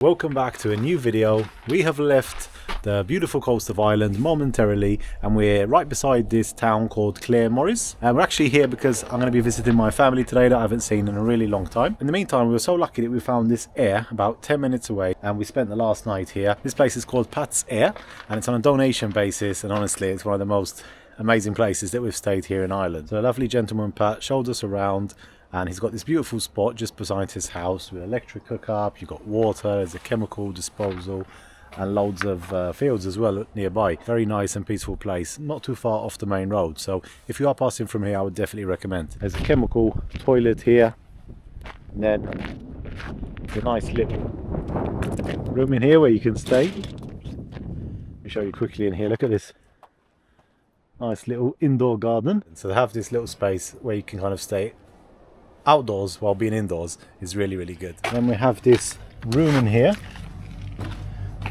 Welcome back to a new video. We have left the beautiful coast of Ireland momentarily and we're right beside this town called Claremorris, and we're actually here because I'm going to be visiting my family today that I haven't seen in a really long time. In the meantime, we were so lucky that we found this Aire about 10 minutes away and we spent the last night here. This place is called Pat's Aire and it's on a donation basis, and honestly it's one of the most amazing places that we've stayed here in Ireland. So a lovely gentleman Pat showed us around, and he's got this beautiful spot just beside his house with electric hookup, you've got water, there's a chemical disposal and loads of fields as well nearby. Very nice and peaceful place, not too far off the main road, so if you are passing from here I would definitely recommend. There's a chemical toilet here, and then a nice little room in here where you can stay. Let me show you quickly in here. Look at this nice little indoor garden. So they have this little space where you can kind of stay outdoors while being indoors is really, really good. Then we have this room in here,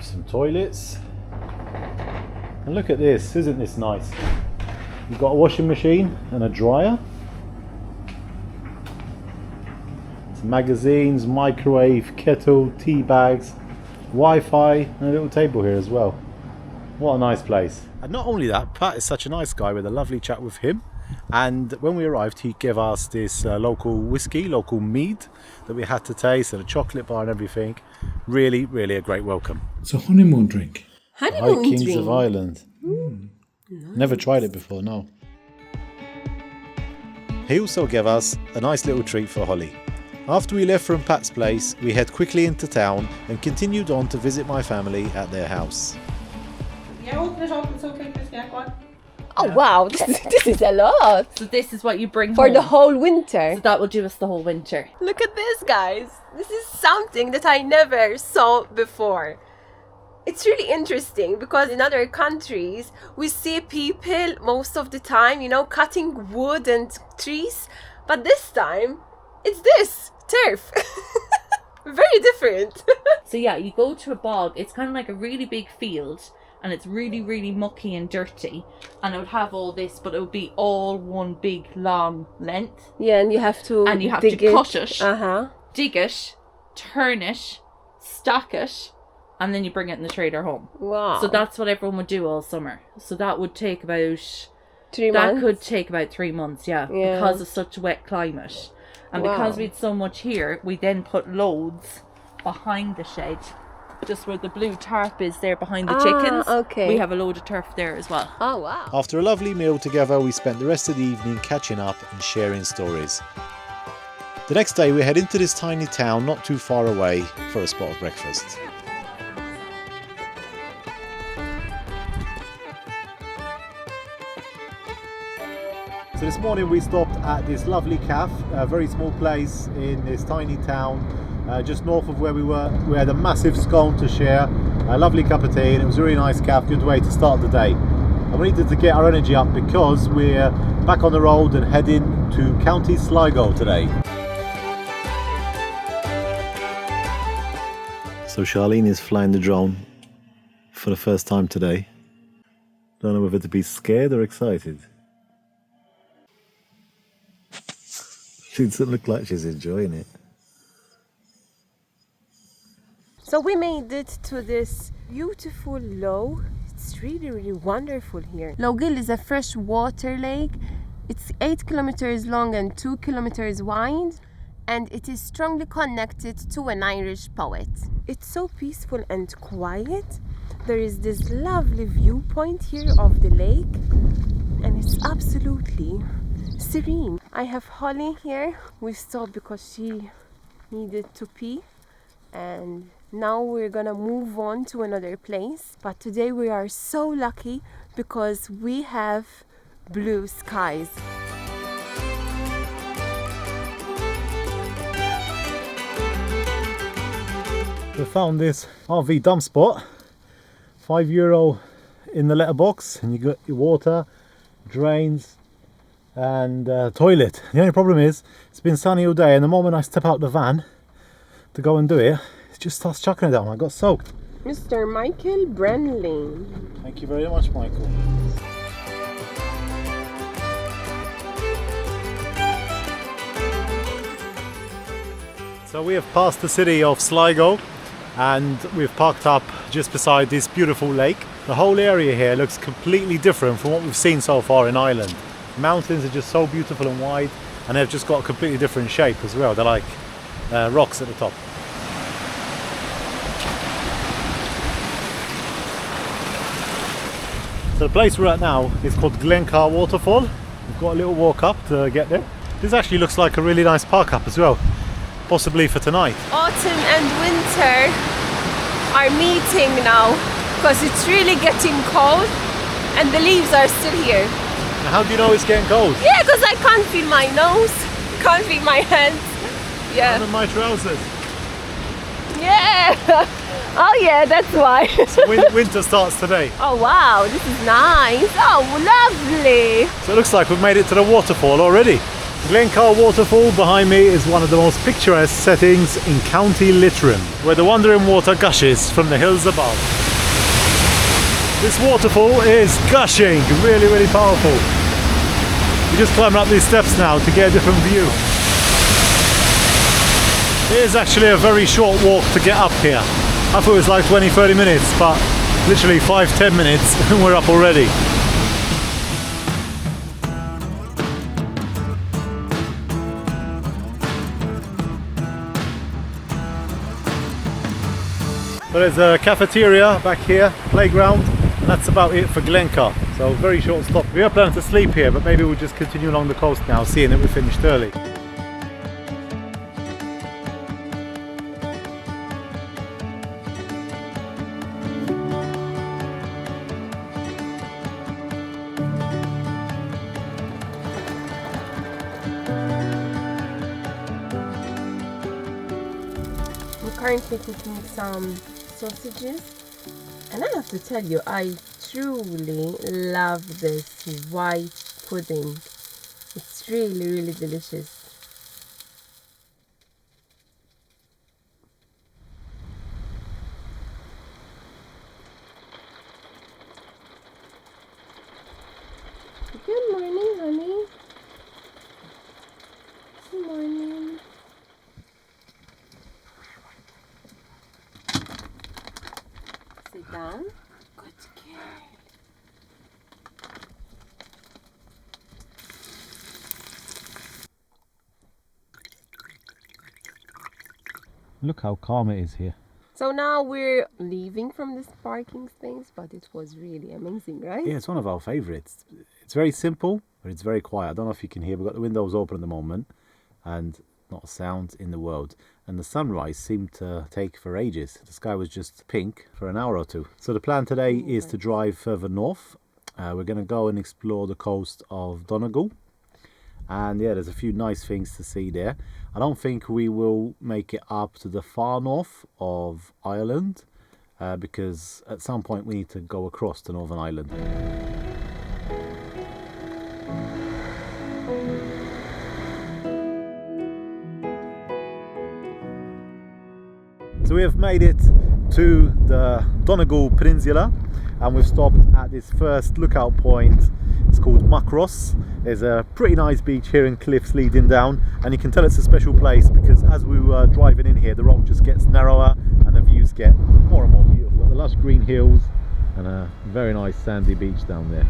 some toilets, and look at this, isn't this nice? You've got a washing machine and a dryer, some magazines, microwave, kettle, tea bags, Wi-Fi, and a little table here as well. What a nice place. And not only that, Pat is such a nice guy. With a lovely chat with him, and when we arrived he gave us this local whiskey, local mead that we had to taste, and a chocolate bar and everything. Really, really a great welcome. It's a honeymoon drink. High Kings of Ireland. Nice. Never tried it before, no. He also gave us a nice little treat for Holly. After we left from Pat's place, we head quickly into town and continued on to visit my family at their house. Yeah, open it up, it's okay, Chris, yeah, go on. Oh wow, this is a lot. So this is what you bring For home. the whole winter. So that will do us the whole winter. Look at this, guys. This is something that I never saw before. It's really interesting because in other countries we see people most of the time, you know, cutting wood and trees. But this time, it's this, turf. Very different. So yeah, you go to a bog, it's kind of like a really big field. And it's really, really mucky and dirty. And it would have all this, but it would be all one big, long length. Yeah, and you have to And you have to cut it, dig it, turn it, stack it, and then you bring it in the trailer home. Wow. So that's what everyone would do all summer. So that would take about... 3 months? That could take about 3 months, yeah. Because of such a wet climate. And because we had so much here, we then put loads behind the shed. Just where the blue tarp is there behind the chickens. Okay. We have a load of turf there as well. Oh, wow. After a lovely meal together, we spent the rest of the evening catching up and sharing stories. The next day we head into this tiny town not too far away for a spot of breakfast. So this morning we stopped at this lovely cafe, a very small place in this tiny town. Just north of where we were. We had a massive scone to share, a lovely cup of tea, and it was a really nice cafe, good way to start the day. And we needed to get our energy up because we're back on the road and heading to County Sligo today. So Charlene is flying the drone for the first time today. Don't know whether to be scared or excited. She doesn't look like she's enjoying it. So we made it to this beautiful Lough. It's really, really wonderful here. Lough Gill is a freshwater lake. It's 8 kilometers long and 2 kilometers wide, and it is strongly connected to an Irish poet. It's so peaceful and quiet. There is this lovely viewpoint here of the lake, and it's absolutely serene. I have Holly here. We stopped because she needed to pee, and now we're gonna move on to another place. But today we are so lucky because we have blue skies. We found this RV dump spot, €5 in the letterbox, and you got your water, drains and toilet. The only problem is it's been sunny all day, and the moment I step out the van to go and do it, it just starts chucking it down. I got soaked. Mr. Michael Brenley. Thank you very much, Michael. So we have passed the city of Sligo. and we've parked up just beside this beautiful lake. The whole area here looks completely different from what we've seen so far in Ireland. Mountains are just so beautiful and wide, and they've just got a completely different shape as well. They're like rocks at the top. So the place we're at now is called Glencar Waterfall. We've got a little walk up to get there. This actually looks like a really nice park up as well, possibly for tonight. Autumn and winter are meeting now because it's really getting cold and the leaves are still here. Now, how do you know it's getting cold? Yeah, because I can't feel my nose, can't feel my hands. Yeah. Under my trousers. Yeah. Oh yeah, that's why. So winter starts today. Oh wow, this is nice. Oh, lovely. So it looks like we've made it to the waterfall already. Glencar Waterfall behind me is one of the most picturesque settings in County Leitrim, where the wandering water gushes from the hills above. This waterfall is gushing, really, really powerful. We're just climbing up these steps now to get a different view. It is actually a very short walk to get up here. I thought it was like 20-30 minutes, but literally 5-10 minutes and we're up already. So there's a cafeteria back here, playground, and that's about it for Glencar. So very short stop. We are planning to sleep here, but maybe we'll just continue along the coast now, seeing that we finished early. I'm currently cooking some sausages, and I have to tell you, I truly love this white pudding. It's really, really delicious. Good morning, honey. Good morning. Sit down. Good girl. Look how calm it is here. So now we're leaving from this parking space, but it was really amazing, right? Yeah, it's one of our favourites. It's very simple, but it's very quiet. I don't know if you can hear, we've got the windows open at the moment and not a sound in the world. And the sunrise seemed to take for ages. The sky was just pink for an hour or two. So the plan today is to drive further north. We're going to go and explore the coast of Dungloe. And yeah, there's a few nice things to see there. I don't think we will make it up to the far north of Ireland because at some point we need to go across to Northern Ireland. So we have made it to the Dungloe Peninsula and we've stopped at this first lookout point. It's called Muckross. There's a pretty nice beach here and cliffs leading down, and you can tell it's a special place because as we were driving in here the road just gets narrower and the views get more and more beautiful. The lush green hills and a very nice sandy beach down there.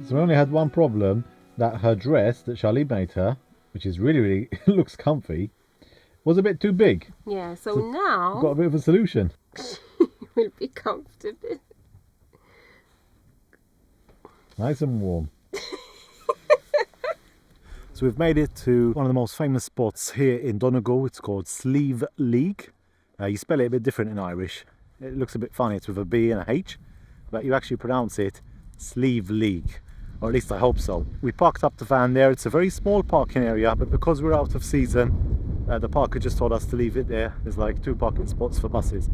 So we only had one problem, that her dress that Charlie made her, which is really looks comfy, was a bit too big. Yeah, so now we've got a bit of a solution. will be comfortable. Nice and warm. So we've made it to one of the most famous spots here in Dungloe. It's called Slieve. You spell it a bit different in Irish. It looks a bit funny, it's with a B and a H, but you actually pronounce it Slieve, or at least I hope so. We parked up the van there. It's a very small parking area, but because we're out of season, the parker just told us to leave it there. There's like 2 parking spots for buses,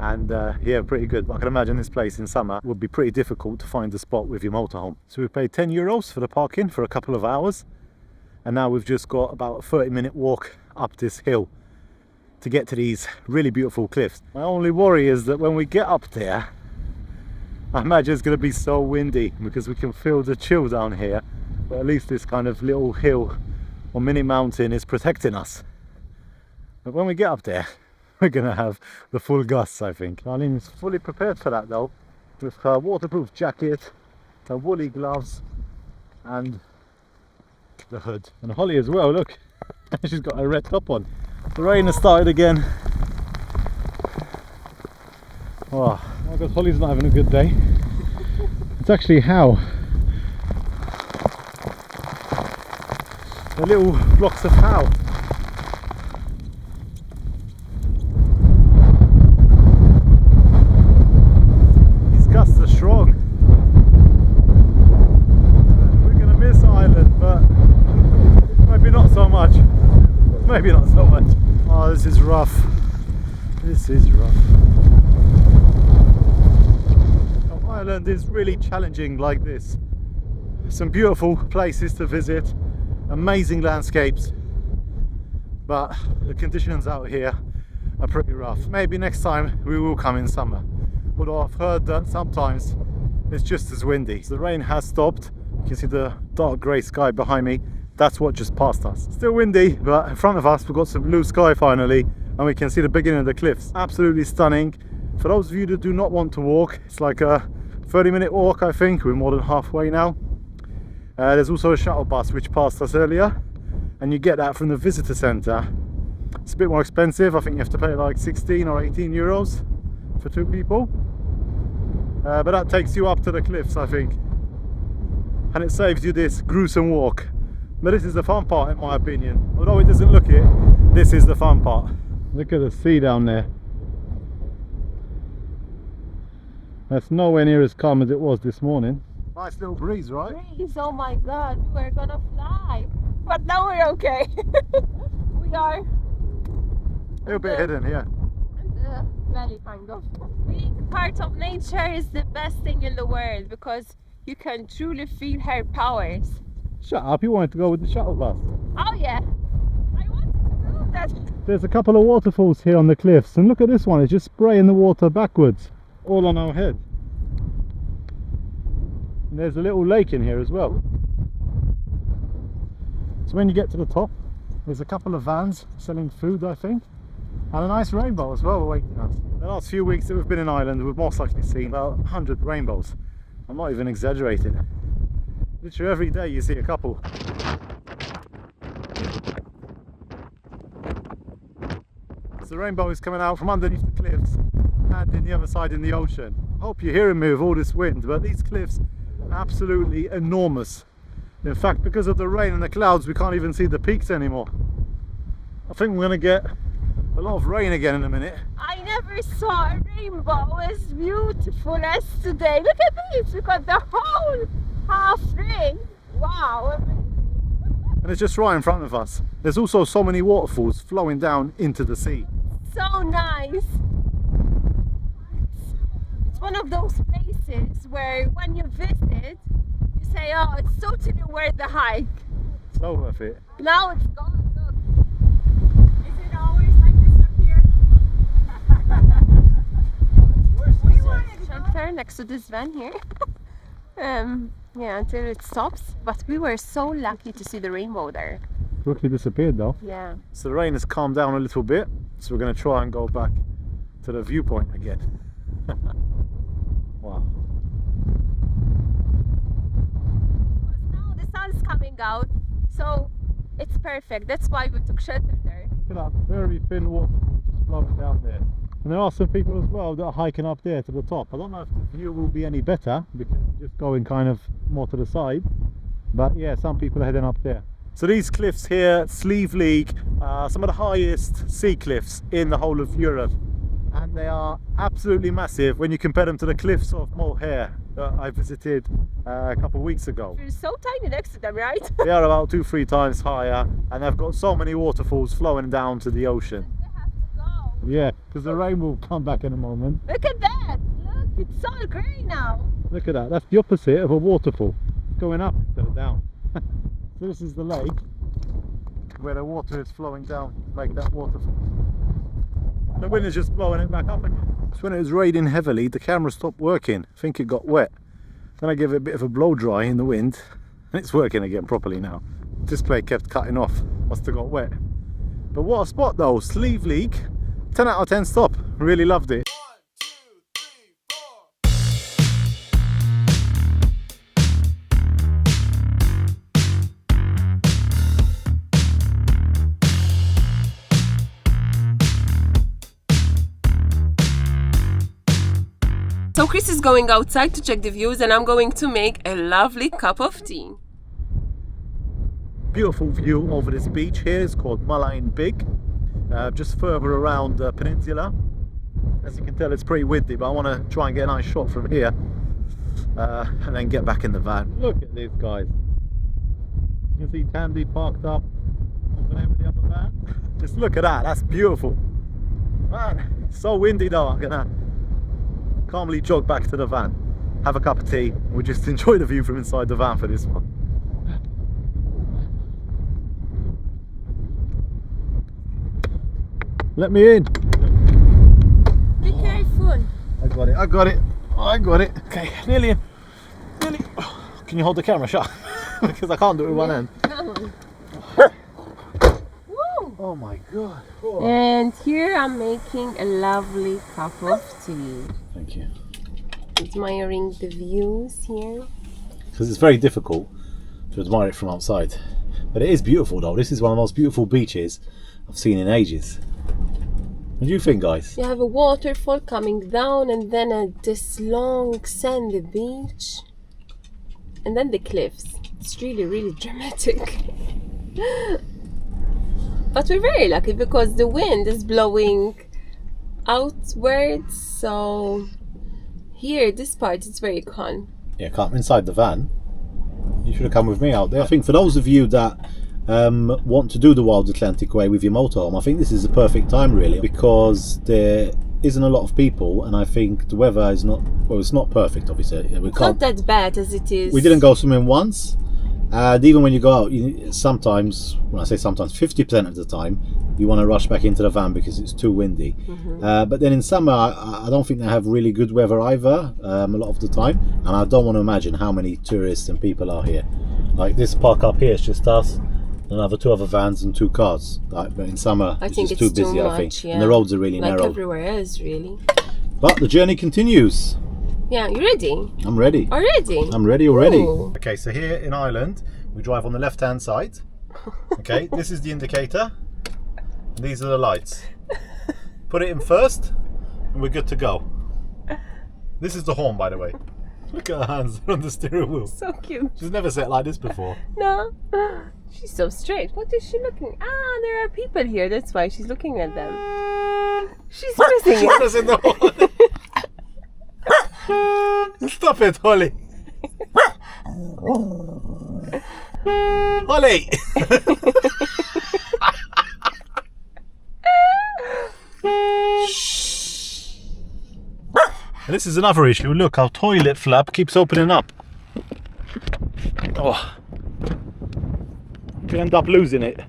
and yeah, pretty good. But I can imagine this place in summer would be pretty difficult to find a spot with your motorhome. So we paid €10 for the parking for a couple of hours, and now we've just got about a 30-minute walk up this hill to get to these really beautiful cliffs. My only worry is that when we get up there, I imagine it's going to be so windy because we can feel the chill down here but at least this kind of little hill or mini mountain is protecting us. But when we get up there, we're gonna have the full gusts, I think. Arlene is fully prepared for that though, with her waterproof jacket, her woolly gloves, and the hood. And Holly as well, look, she's got a red top on. The rain has started again. Oh, I guess Holly's not having a good day. It's actually how the little blocks of how. These gusts are strong. We're gonna miss Ireland, but maybe not so much. Maybe not so much. Oh, this is rough. This is rough. Ireland is really challenging like this. Some beautiful places to visit, amazing landscapes, but the conditions out here are pretty rough. Maybe next time we will come in summer, although I've heard that sometimes it's just as windy. So the rain has stopped. You can see the dark grey sky behind me. That's what just passed us. Still windy, but in front of us we've got some blue sky finally, and we can see the beginning of the cliffs. Absolutely stunning. For those of you that do not want to walk, it's like a 30-minute walk, I think. We're more than halfway now. There's also a shuttle bus which passed us earlier, and you get that from the visitor centre. It's a bit more expensive. I think you have to pay like 16 or 18 euros for 2 people, but that takes you up to the cliffs, I think, and it saves you this gruesome walk. But this is the fun part, in my opinion. Although it doesn't look it, this is the fun part. Look at the sea down there. That's nowhere near as calm as it was this morning. Nice little breeze, right? Breeze, oh my god, we were gonna fly. But now we're okay. We are A little bit hidden, yeah. in the valley, kind of. Being part of nature is the best thing in the world because you can truly feel her powers. Shut up, you wanted to go with the shuttle bus. Oh yeah, I wanted to do that. There's a couple of waterfalls here on the cliffs, and look at this one, it's just spraying the water backwards, all on our head. And there's a little lake in here as well. So when you get to the top, there's a couple of vans selling food, I think, and a nice rainbow as well awaiting us. The last few weeks that we've been in Ireland, we've most likely seen about 100 rainbows. I'm not even exaggerating. Literally every day you see a couple. So the rainbow is coming out from underneath the cliffs and in the other side in the ocean. I hope you're hearing me with all this wind, but these cliffs are absolutely enormous. In fact, because of the rain and the clouds, we can't even see the peaks anymore. I think we're going to get a lot of rain again in a minute. I never saw a rainbow as beautiful as today. Look at this, we got the whole half ring. Wow. And it's just right in front of us. There's also so many waterfalls flowing down into the sea. So nice. It's one of those places where when you visit, you say, oh, it's totally worth the hike. So worth it. Now it's gone, look. Is it always like this up here? We wanted to go. Shelter next to this van here. Yeah, until it stops. But we were so lucky to see the rainbow there. Quickly disappeared though. Yeah. So the rain has calmed down a little bit, so we're going to try and go back to the viewpoint again. Wow. Now the sun's coming out, so it's perfect. That's why we took shelter there. Look at that very thin waterfall just flowing down there. And there are some people as well that are hiking up there to the top. I don't know if the view will be any better because you're just going kind of more to the side. But yeah, some people are heading up there. So these cliffs here, Slieve League, are some of the highest sea cliffs in the whole of Europe. And they are absolutely massive when you compare them to the cliffs of Aire that I visited a couple of weeks ago. We're so tiny next to them, right? They are about 2-3 times higher, and they've got so many waterfalls flowing down to the ocean. We have to go. Yeah, because the rain will come back in a moment. Look at that! Look, it's all grey now. Look at that, that's the opposite of a waterfall. It's going up instead of down. So this is the lake where the water is flowing down like that waterfall. The wind is just blowing it back up again. So when it was raining heavily, the camera stopped working. I think it got wet. Then I gave it a bit of a blow dry in the wind And it's working again properly now. Display kept cutting off, must have got wet. But what a spot though, Slieve League, 10 out of 10 stop, really loved it. So Chris is going outside to check the views and I'm going to make a lovely cup of tea. Beautiful view over this beach here. It's called Malin Beg, just further around the peninsula. As you can tell, it's pretty windy, but I want to try and get a nice shot from here and then get back in the van. Look at this, guys. You can see Tandy parked up over there with the other van. Just look at that, that's beautiful. Man, it's so windy though. I'm gonna calmly jog back to the van, have a cup of tea. We'll just enjoy the view from inside the van for this one. Let me in. Be careful. I got it, I got it, I got it. Okay, nearly in. Nearly. Oh, can you hold the camera shut? Because I can't do it with one hand. Oh my god. Oh. And here I'm making a lovely cup of tea. Thank you. Admiring the views here. Because it's very difficult to admire it from outside. But it is beautiful though. This is one of the most beautiful beaches I've seen in ages. What do you think, guys? You have a waterfall coming down and then this long sandy beach. And then the cliffs. It's really, really dramatic. But we're very lucky because the wind is blowing outwards, so here, this part is very calm. Yeah, calm. Inside the van. You should have come with me out there. I think for those of you that want to do the Wild Atlantic Way with your motorhome, I think this is the perfect time really, because there isn't a lot of people and I think the weather is not, well, it's not perfect obviously. It's not that bad as it is. We didn't go swimming once. And even when you go out, sometimes, when I say sometimes, 50% of the time, you want to rush back into the van because it's too windy. But then in summer, I don't think they have really good weather either, a lot of the time. And I don't want to imagine how many tourists and people are here. Like this park up here, it's just us, another 2 other vans and 2 cars. Like, but in summer, it's just too busy, I think. Yeah. And the roads are really like narrow. Everywhere else, really. But the journey continues. Yeah, you ready? I'm ready. Already? I'm ready already. Ooh. Okay, so here in Ireland, we drive on the left-hand side. Okay, this is the indicator. And these are the lights. Put it in first, and we're good to go. This is the horn, by the way. Look at her hands on the steering wheel. So cute. She's never sat like this before. No. She's so straight. What is she looking? Ah, there are people here. That's why she's looking at them. She's pressing it. Pressing the horn. Stop it, Holly. Holly! And this is another issue. Look, our toilet flap keeps opening up. Oh, we end up losing it.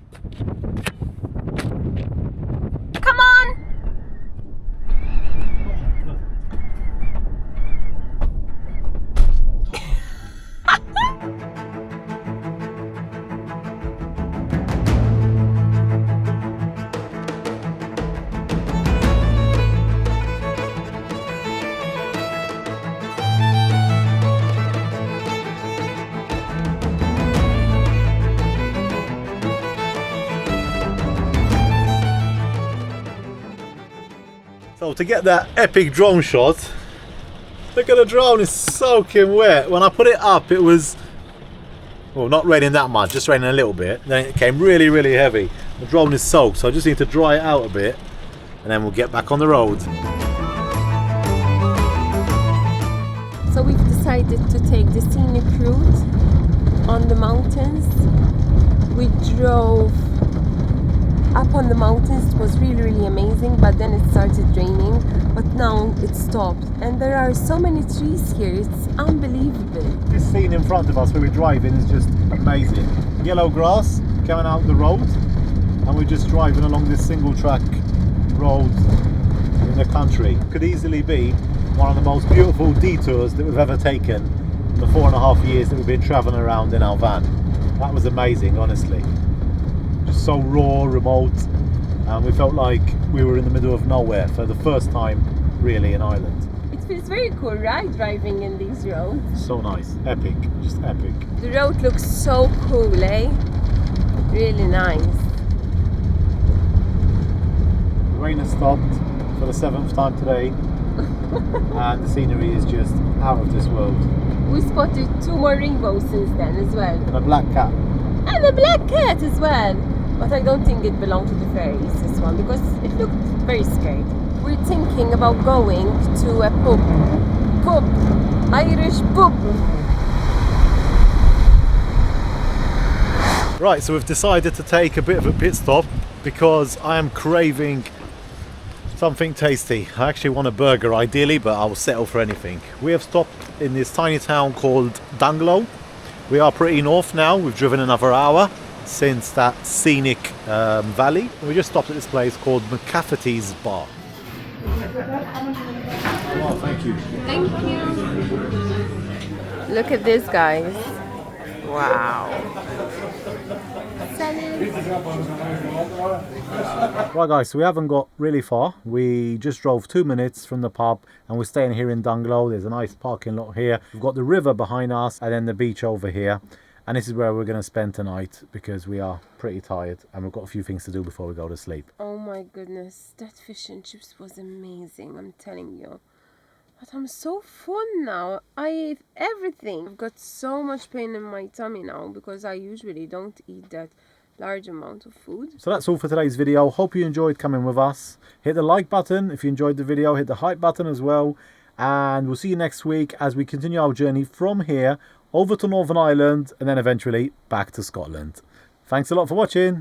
Come on! So to get that epic drone shot, look at the drone, it's soaking wet. When I put it up, it was, well, not raining that much, just raining a little bit. Then it came really, really heavy. The drone is soaked, so I just need to dry it out a bit, and then we'll get back on the road. So we've decided to take the scenic route on the mountains. We drove up on the mountains. It was really, really amazing, but then it started raining, but now it stopped. And there are so many trees here, it's unbelievable. This scene in front of us where we're driving is just amazing. Yellow grass coming out the road, and we're just driving along this single track road in the country. Could easily be one of the most beautiful detours that we've ever taken the 4.5 years that we've been travelling around in our van. That was amazing, honestly. Just so raw, remote, and we felt like we were in the middle of nowhere for the first time really in Ireland. It feels very cool, right, driving in these roads? So nice, epic, just epic. The road looks so cool, eh? Really nice. The rain has stopped for the 7th time today and the scenery is just out of this world. We spotted 2 more rainbows since then as well. And a black cat. And a black cat as well. But I don't think it belonged to the fairies, this one, because it looked very scared. We're thinking about going to a pub. Pub. Irish pub. Right, so we've decided to take a bit of a pit stop because I am craving something tasty. I actually want a burger ideally, but I will settle for anything. We have stopped in this tiny town called Dungloe. We are pretty north now. We've driven another hour since that scenic valley. We just stopped at this place called McCafferty's Bar. Oh, thank you. Thank you. Look at this, guys. Wow. Right guys, so we haven't got really far. We just drove 2 minutes from the pub and we're staying here in Dungloe. There's a nice parking lot here. We've got the river behind us and then the beach over here. And this is where we're going to spend tonight because we are pretty tired and we've got a few things to do before we go to sleep. Oh my goodness, that fish and chips was amazing, I'm telling you. But I'm so full now. I ate everything. I've got so much pain in my tummy now because I usually don't eat that large amount of food. So that's all for today's video. Hope you enjoyed coming with us. Hit the like button if you enjoyed the video. Hit the hype button as well. And we'll see you next week as we continue our journey from here over to Northern Ireland and then eventually back to Scotland. Thanks a lot for watching.